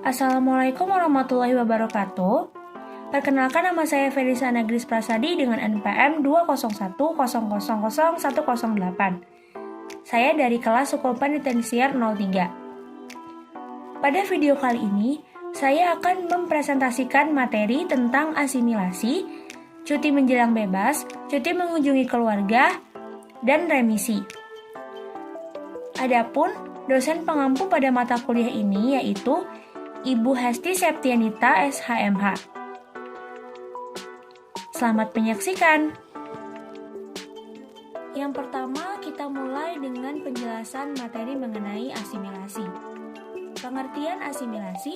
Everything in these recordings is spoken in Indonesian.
Assalamualaikum warahmatullahi wabarakatuh. Perkenalkan, nama saya Felisa Nagris Prasadi dengan NPM 201000108. Saya dari kelas Sekolah Penitensiar 03. Pada video kali ini, saya akan mempresentasikan materi tentang asimilasi, cuti menjelang bebas, cuti mengunjungi keluarga, dan remisi. Adapun dosen pengampu pada mata kuliah ini yaitu Ibu Hesti Septianita SHMH. Selamat menyaksikan. Yang pertama, kita mulai dengan penjelasan materi mengenai asimilasi. Pengertian asimilasi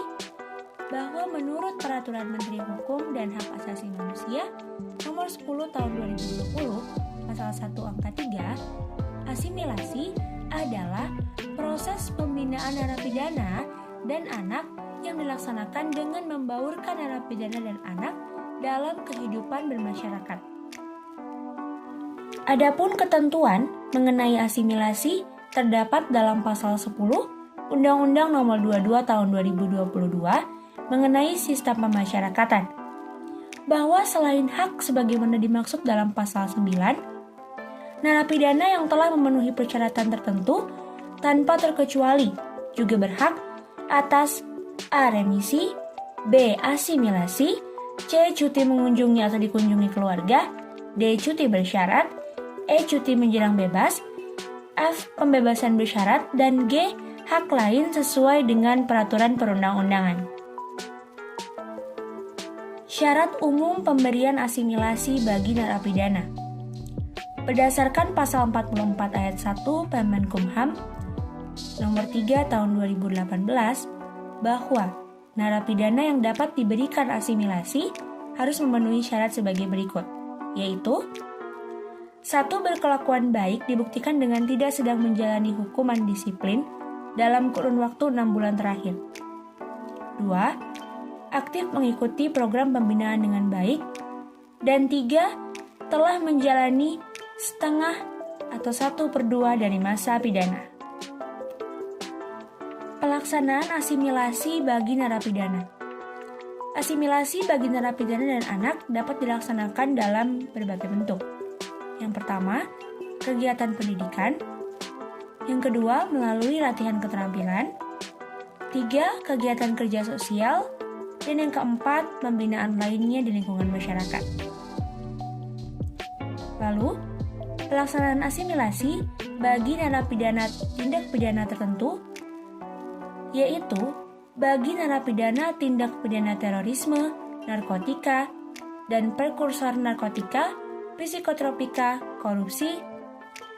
bahwa menurut Peraturan Menteri Hukum dan Hak Asasi Manusia Nomor 10 Tahun 2020, Pasal 1 Angka 3, asimilasi adalah proses pembinaan narapidana dan anak yang dilaksanakan dengan membaurkan narapidana dan anak dalam kehidupan bermasyarakat. Adapun ketentuan mengenai asimilasi terdapat dalam Pasal 10 Undang-Undang Nomor 22 Tahun 2022 mengenai sistem pemasyarakatan, bahwa selain hak sebagaimana dimaksud dalam Pasal 9, narapidana yang telah memenuhi persyaratan tertentu tanpa terkecuali juga berhak atas A. Remisi, B. Asimilasi, C. Cuti mengunjungi atau dikunjungi keluarga, D. Cuti bersyarat, E. Cuti menjelang bebas, F. Pembebasan bersyarat, dan G. Hak lain sesuai dengan peraturan perundang-undangan. Syarat umum pemberian asimilasi bagi narapidana. Berdasarkan Pasal 44 Ayat 1 Permenkumham Nomor 3 Tahun 2018, bahwa narapidana yang dapat diberikan asimilasi harus memenuhi syarat sebagai berikut, yaitu 1. Berkelakuan baik dibuktikan dengan tidak sedang menjalani hukuman disiplin dalam kurun waktu 6 bulan terakhir. 2. Aktif mengikuti program pembinaan dengan baik. Dan 3. Telah menjalani setengah atau 1/2 dari masa pidana. Pelaksanaan asimilasi bagi narapidana. Asimilasi bagi narapidana dan anak dapat dilaksanakan dalam berbagai bentuk. Yang pertama, kegiatan pendidikan. Yang kedua, melalui latihan keterampilan. 3. Kegiatan kerja sosial. Dan yang keempat, pembinaan lainnya di lingkungan masyarakat. Lalu, pelaksanaan asimilasi bagi narapidana tindak pidana tertentu, yaitu bagi narapidana tindak pidana terorisme, narkotika, dan prekursor narkotika, psikotropika, korupsi,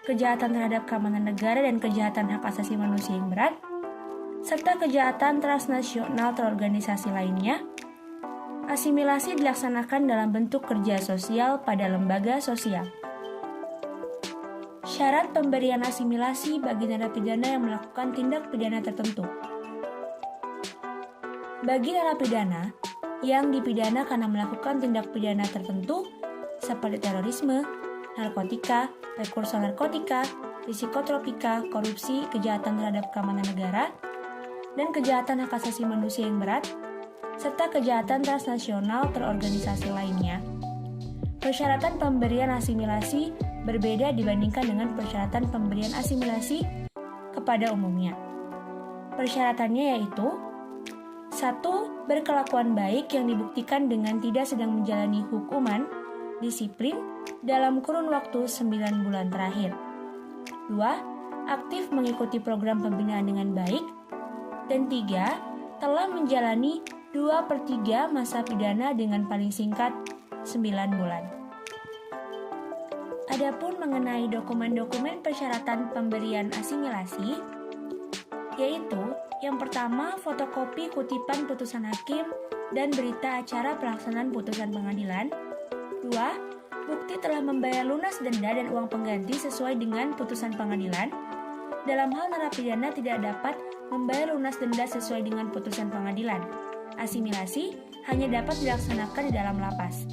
kejahatan terhadap keamanan negara dan kejahatan hak asasi manusia yang berat, serta kejahatan transnasional terorganisasi lainnya. Asimilasi dilaksanakan dalam bentuk kerja sosial pada lembaga sosial. Syarat pemberian asimilasi bagi narapidana yang melakukan tindak pidana tertentu. Bagi narapidana yang dipidana karena melakukan tindak pidana tertentu seperti terorisme, narkotika, prekursor narkotika, psikotropika, korupsi, kejahatan terhadap keamanan negara, dan kejahatan hak asasi manusia yang berat, serta kejahatan transnasional terorganisasi lainnya, persyaratan pemberian asimilasi berbeda dibandingkan dengan persyaratan pemberian asimilasi kepada umumnya. Persyaratannya yaitu 1. Berkelakuan baik yang dibuktikan dengan tidak sedang menjalani hukuman disiplin dalam kurun waktu 9 bulan terakhir. 2. Aktif mengikuti program pembinaan dengan baik. Dan 3. Telah menjalani 2/3 masa pidana dengan paling singkat 9 bulan. Adapun mengenai dokumen-dokumen persyaratan pemberian asimilasi, yaitu yang pertama, fotokopi kutipan putusan hakim dan berita acara pelaksanaan putusan pengadilan. 2. Bukti telah membayar lunas denda dan uang pengganti sesuai dengan putusan pengadilan. Dalam hal narapidana tidak dapat membayar lunas denda sesuai dengan putusan pengadilan, asimilasi hanya dapat dilaksanakan di dalam lapas.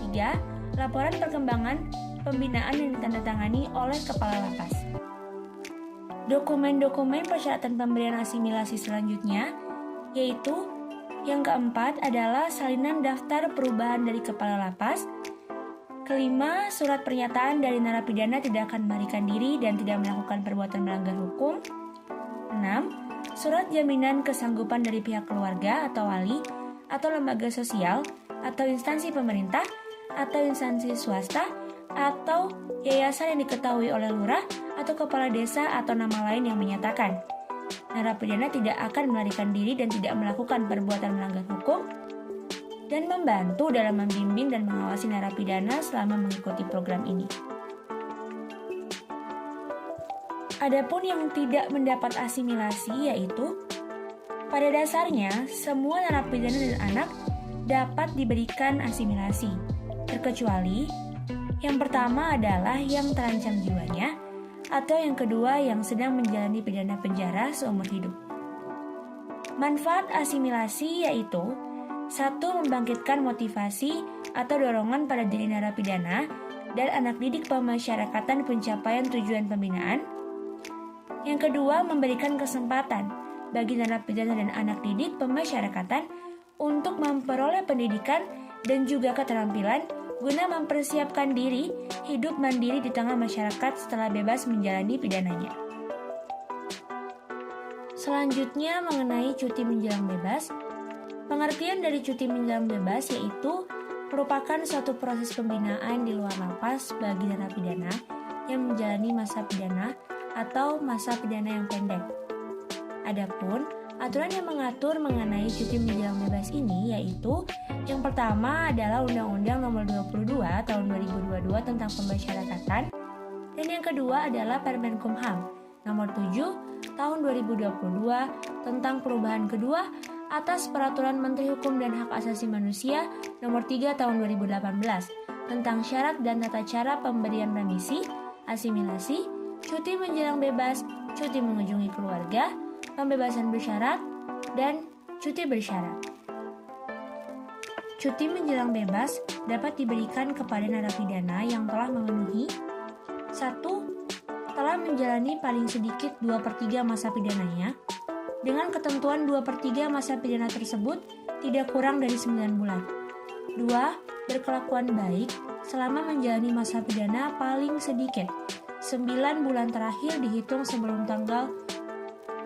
3. Laporan perkembangan pembinaan yang ditandatangani oleh kepala lapas. Dokumen-dokumen persyaratan pemberian asimilasi selanjutnya yaitu yang keempat adalah salinan daftar perubahan dari kepala lapas. Kelima, surat pernyataan dari narapidana tidak akan melarikan diri dan tidak melakukan perbuatan melanggar hukum. 6. Surat jaminan kesanggupan dari pihak keluarga atau wali atau lembaga sosial atau instansi pemerintah atau instansi swasta atau yayasan yang diketahui oleh lurah atau kepala desa atau nama lain yang menyatakan narapidana tidak akan melarikan diri dan tidak melakukan perbuatan melanggar hukum, dan membantu dalam membimbing dan mengawasi narapidana selama mengikuti program ini. Adapun yang tidak mendapat asimilasi yaitu pada dasarnya semua narapidana dan anak dapat diberikan asimilasi, terkecuali yang pertama adalah yang terancam jiwanya, atau yang kedua yang sedang menjalani pidana penjara seumur hidup. Manfaat asimilasi yaitu 1. Membangkitkan motivasi atau dorongan pada diri narapidana dan anak didik pemasyarakatan pencapaian tujuan pembinaan. Yang kedua, memberikan kesempatan bagi narapidana dan anak didik pemasyarakatan untuk memperoleh pendidikan dan juga keterampilan guna mempersiapkan diri hidup mandiri di tengah masyarakat setelah bebas menjalani pidananya. Selanjutnya mengenai cuti menjelang bebas. Pengertian dari cuti menjelang bebas yaitu merupakan suatu proses pembinaan di luar lapas bagi narapidana yang menjalani masa pidana atau masa pidana yang pendek. Adapun aturan yang mengatur mengenai cuti menjelang bebas ini yaitu yang pertama adalah Undang-Undang Nomor 22 Tahun 2022 tentang Pemasyarakatan, dan yang kedua adalah Permenkumham Nomor 7 Tahun 2022 tentang perubahan kedua atas Peraturan Menteri Hukum dan Hak Asasi Manusia Nomor 3 Tahun 2018 tentang syarat dan tata cara pemberian remisi, asimilasi, cuti menjelang bebas, cuti mengunjungi keluarga, pembebasan bersyarat, dan cuti bersyarat. Cuti menjelang bebas dapat diberikan kepada narapidana yang telah memenuhi 1. Telah menjalani paling sedikit 2/3 masa pidananya, dengan ketentuan 2/3 masa pidana tersebut tidak kurang dari 9 bulan. 2. Berkelakuan baik selama menjalani masa pidana paling sedikit 9 bulan terakhir dihitung sebelum tanggal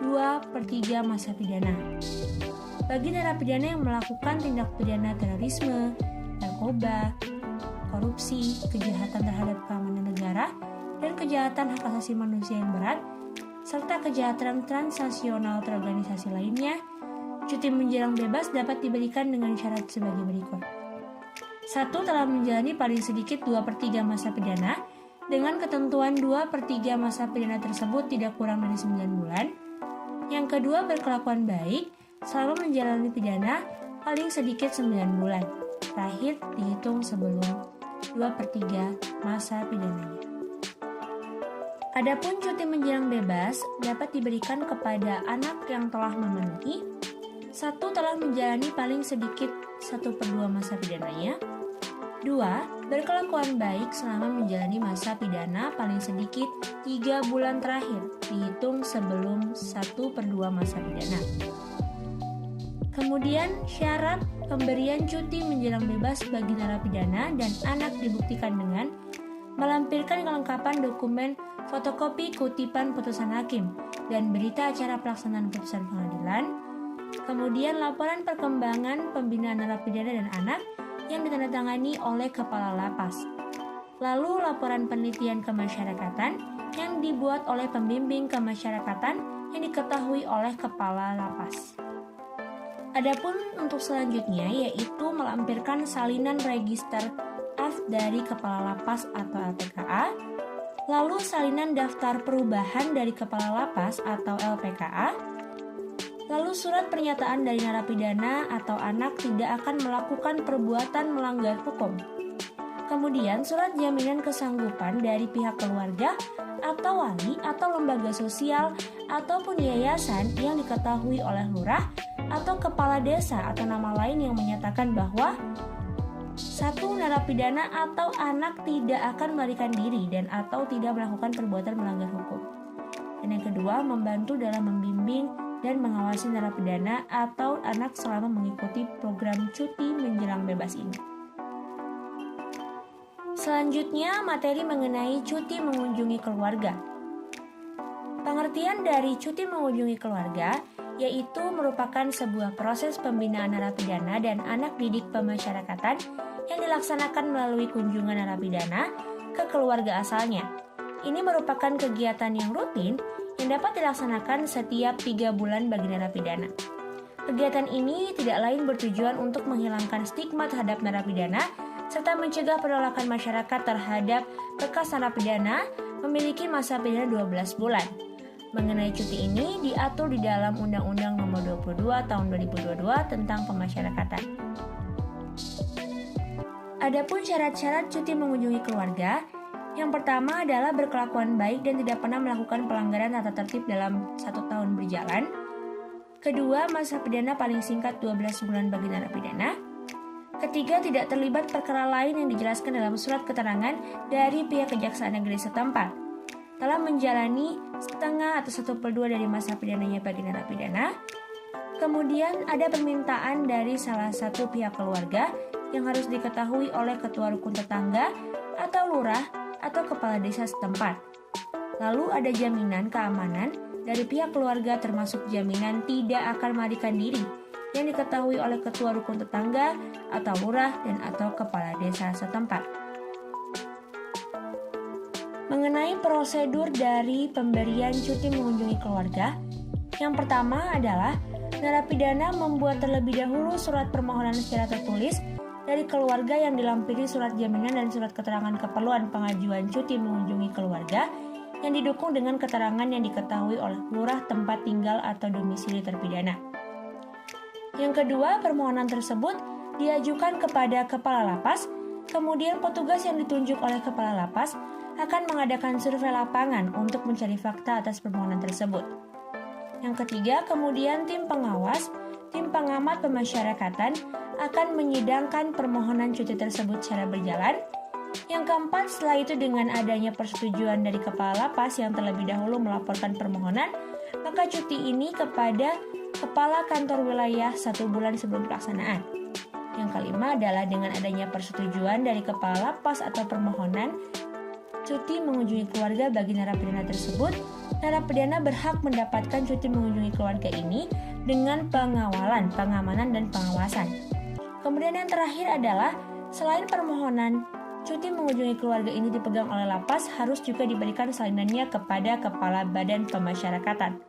2/3 masa pidana. Bagi narapidana yang melakukan tindak pidana terorisme, narkoba, korupsi, kejahatan terhadap keamanan negara, dan kejahatan hak asasi manusia yang berat, serta kejahatan transnasional terorganisasi lainnya, cuti menjelang bebas dapat diberikan dengan syarat sebagai berikut. 1. Telah menjalani paling sedikit 2/3 masa pidana, dengan ketentuan 2/3 masa pidana tersebut tidak kurang dari 9 bulan. Yang kedua, berkelakuan baik selama menjalani pidana paling sedikit 9 bulan, terakhir dihitung sebelum 2/3 masa pidananya. Adapun cuti menjelang bebas dapat diberikan kepada anak yang telah memenuhi 1. Telah menjalani paling sedikit 1/2 masa pidananya. 2. Berkelakuan baik selama menjalani masa pidana paling sedikit 3 bulan terakhir dihitung sebelum 1/2 masa pidana. Kemudian syarat pemberian cuti menjelang bebas bagi narapidana dan anak dibuktikan dengan melampirkan kelengkapan dokumen fotokopi kutipan putusan hakim dan berita acara pelaksanaan putusan pengadilan, kemudian laporan perkembangan pembinaan narapidana dan anak yang ditandatangani oleh kepala lapas, lalu laporan penelitian kemasyarakatan yang dibuat oleh pembimbing kemasyarakatan yang diketahui oleh kepala lapas. Adapun untuk selanjutnya yaitu melampirkan salinan register F dari kepala lapas atau LPKA, lalu salinan daftar perubahan dari kepala lapas atau LPKA, lalu surat pernyataan dari narapidana atau anak tidak akan melakukan perbuatan melanggar hukum. Kemudian surat jaminan kesanggupan dari pihak keluarga atau wali atau lembaga sosial ataupun yayasan yang diketahui oleh lurah atau kepala desa atau nama lain yang menyatakan bahwa 1. Narapidana atau anak tidak akan melarikan diri dan atau tidak melakukan perbuatan melanggar hukum. Dan yang kedua, membantu dalam membimbing dan mengawasi narapidana atau anak selama mengikuti program cuti menjelang bebas ini. Selanjutnya, materi mengenai cuti mengunjungi keluarga. Pengertian dari cuti mengunjungi keluarga yaitu merupakan sebuah proses pembinaan narapidana dan anak didik pemasyarakatan yang dilaksanakan melalui kunjungan narapidana ke keluarga asalnya. Ini merupakan kegiatan yang rutin yang dapat dilaksanakan setiap 3 bulan bagi narapidana. Kegiatan ini tidak lain bertujuan untuk menghilangkan stigma terhadap narapidana serta mencegah penolakan masyarakat terhadap bekas narapidana memiliki masa pidana 12 bulan. Mengenai cuti ini diatur di dalam Undang-Undang Nomor 22 Tahun 2022 tentang Pemasyarakatan. Adapun syarat-syarat cuti mengunjungi keluarga, yang pertama adalah berkelakuan baik dan tidak pernah melakukan pelanggaran tata tertib dalam 1 tahun berjalan. Kedua, masa pidana paling singkat 12 bulan bagi narapidana. Ketiga, tidak terlibat perkara lain yang dijelaskan dalam surat keterangan dari pihak Kejaksaan Negeri setempat. Telah menjalani setengah atau 1/2 dari masa pidananya bagi narapidana. Kemudian ada permintaan dari salah satu pihak keluarga yang harus diketahui oleh ketua rukun tetangga atau lurah atau kepala desa setempat. Lalu ada jaminan keamanan dari pihak keluarga termasuk jaminan tidak akan melarikan diri yang diketahui oleh ketua rukun tetangga atau lurah dan atau kepala desa setempat. Mengenai prosedur dari pemberian cuti mengunjungi keluarga, yang pertama adalah narapidana membuat terlebih dahulu surat permohonan secara tertulis dari keluarga yang dilampiri surat jaminan dan surat keterangan keperluan pengajuan cuti mengunjungi keluarga yang didukung dengan keterangan yang diketahui oleh lurah tempat tinggal atau domisili terpidana. Yang kedua, permohonan tersebut diajukan kepada kepala lapas, kemudian petugas yang ditunjuk oleh kepala lapas akan mengadakan survei lapangan untuk mencari fakta atas permohonan tersebut. Yang ketiga, kemudian tim pengamat pemasyarakatan akan menyidangkan permohonan cuti tersebut secara berjalan. Yang keempat, setelah itu dengan adanya persetujuan dari kepala lapas yang terlebih dahulu melaporkan permohonan, maka cuti ini kepada kepala kantor wilayah 1 bulan sebelum pelaksanaan. Yang kelima adalah dengan adanya persetujuan dari kepala lapas atau permohonan cuti mengunjungi keluarga bagi narapidana tersebut, narapidana berhak mendapatkan cuti mengunjungi keluarga ini dengan pengawalan, pengamanan, dan pengawasan. Kemudian yang terakhir adalah, selain permohonan cuti mengunjungi keluarga ini dipegang oleh lapas, harus juga diberikan salinannya kepada Kepala Badan Pemasyarakatan.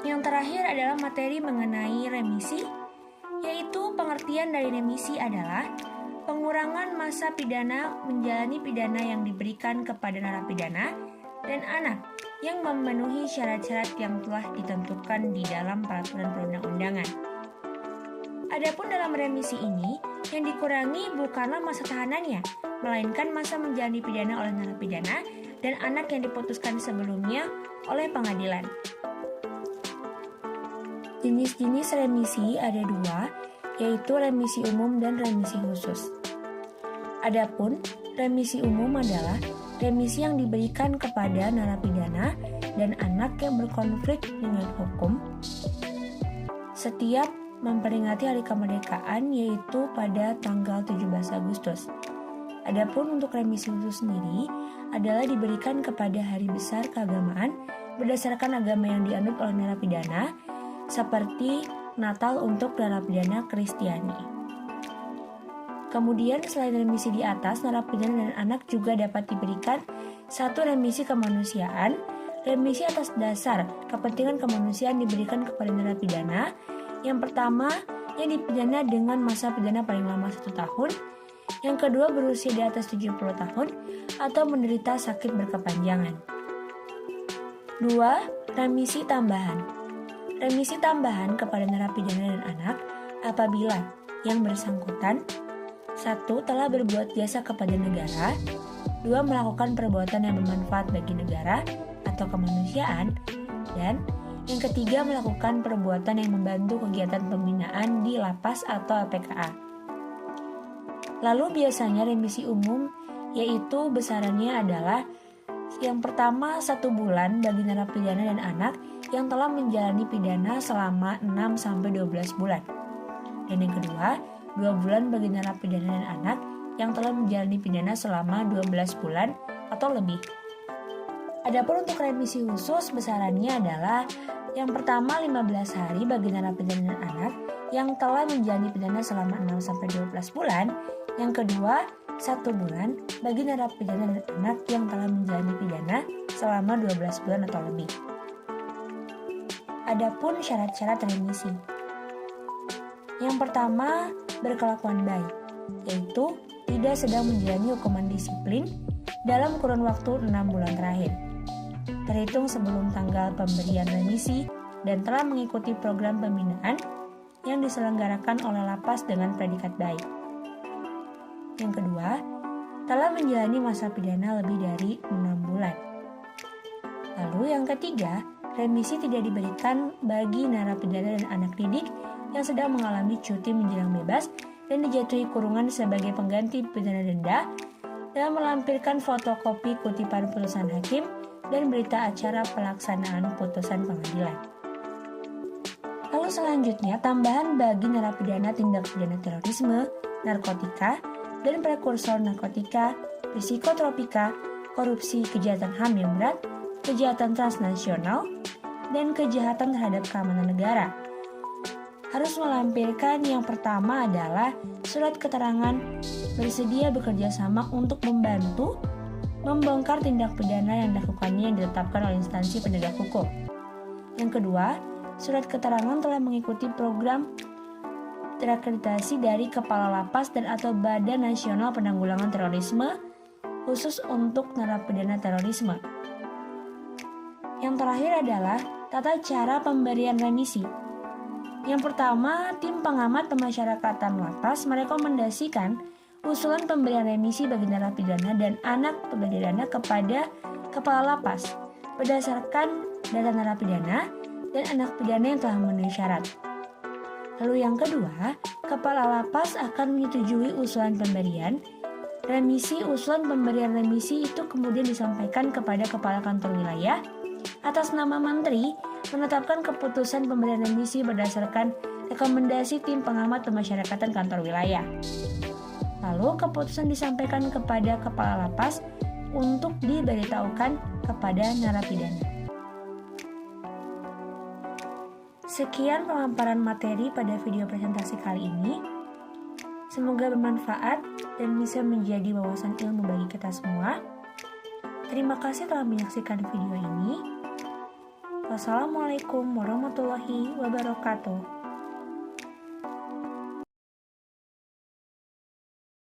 Yang terakhir adalah materi mengenai remisi, yaitu pengertian dari remisi adalah pengurangan masa pidana menjalani pidana yang diberikan kepada narapidana dan anak yang memenuhi syarat-syarat yang telah ditentukan di dalam peraturan perundang-undangan. Adapun dalam remisi ini, yang dikurangi bukanlah masa tahanannya, melainkan masa menjalani pidana oleh narapidana dan anak yang diputuskan sebelumnya oleh pengadilan. Jenis-jenis remisi ada 2, yaitu remisi umum dan remisi khusus. Adapun remisi umum adalah remisi yang diberikan kepada narapidana dan anak yang berkonflik dengan hukum setiap memperingati hari kemerdekaan, yaitu pada tanggal 17 Agustus. Adapun untuk remisi khusus sendiri adalah diberikan kepada hari besar keagamaan berdasarkan agama yang dianut oleh narapidana, seperti Natal untuk narapidana Kristiani. Kemudian selain remisi di atas, narapidana dan anak juga dapat diberikan satu remisi kemanusiaan. Remisi atas dasar kepentingan kemanusiaan diberikan kepada narapidana. Yang pertama, yang dipidana dengan masa pidana paling lama 1 tahun. Yang kedua, berusia di atas 70 tahun atau menderita sakit berkepanjangan. 2. Remisi tambahan. Remisi tambahan kepada narapidana dan anak apabila yang bersangkutan 1. Telah berbuat jasa kepada negara. 2. Melakukan perbuatan yang bermanfaat bagi negara atau kemanusiaan. Dan yang ketiga, melakukan perbuatan yang membantu kegiatan pembinaan di lapas atau LPKA. Lalu biasanya remisi umum, yaitu besarannya adalah Yang pertama, 1 bulan bagi narapidana dan anak yang telah menjalani pidana selama 6-12 bulan. Dan yang kedua, 2 bulan bagi narapidana dan anak yang telah menjalani pidana selama 12 bulan atau lebih. Adapun untuk remisi khusus besarannya adalah yang pertama 15 hari bagi narapidana dan anak yang telah menjalani pidana selama 6-12 bulan. Yang kedua, 1 bulan bagi narapidana dan anak yang telah menjalani pidana selama 12 bulan atau lebih. Adapun syarat-syarat remisi. Yang pertama, berkelakuan baik, yaitu tidak sedang menjalani hukuman disiplin dalam kurun waktu 6 bulan terakhir, terhitung sebelum tanggal pemberian remisi dan telah mengikuti program pembinaan yang diselenggarakan oleh lapas dengan predikat baik. Yang kedua, telah menjalani masa pidana lebih dari 6 bulan. Lalu yang ketiga, remisi tidak diberikan bagi narapidana dan anak didik yang sedang mengalami cuti menjelang bebas dan dijatuhi kurungan sebagai pengganti pidana denda dan melampirkan fotokopi kutipan putusan hakim dan berita acara pelaksanaan putusan pengadilan. Lalu selanjutnya, tambahan bagi narapidana tindak pidana terorisme, narkotika, dan prekursor narkotika, psikotropika, korupsi, kejahatan HAM yang berat, kejahatan transnasional, dan kejahatan terhadap keamanan negara. Harus melampirkan yang pertama adalah surat keterangan bersedia bekerja sama untuk membantu membongkar tindak pidana yang dilakukannya yang ditetapkan oleh instansi penegak hukum. Yang kedua, surat keterangan telah mengikuti program terakreditasi dari Kepala Lapas dan atau Badan Nasional Penanggulangan Terorisme khusus untuk narapidana terorisme. Yang terakhir adalah tata cara pemberian remisi. Yang pertama, tim pengamat pemasyarakatan lapas merekomendasikan usulan pemberian remisi bagi narapidana dan anak pidana kepada Kepala Lapas berdasarkan data narapidana dan anak pidana yang telah memenuhi syarat. Lalu yang kedua, Kepala Lapas akan menyetujui usulan pemberian remisi. Usulan pemberian remisi itu kemudian disampaikan kepada Kepala Kantor Wilayah atas nama Menteri menetapkan keputusan pemberian remisi berdasarkan rekomendasi tim pengamat pemasyarakatan kantor wilayah. Lalu keputusan disampaikan kepada Kepala Lapas untuk diberitahukan kepada narapidana. Sekian pemaparan materi pada video presentasi kali ini. Semoga bermanfaat dan bisa menjadi wawasan ilmu bagi kita semua. Terima kasih telah menyaksikan video ini. Wassalamualaikum warahmatullahi wabarakatuh.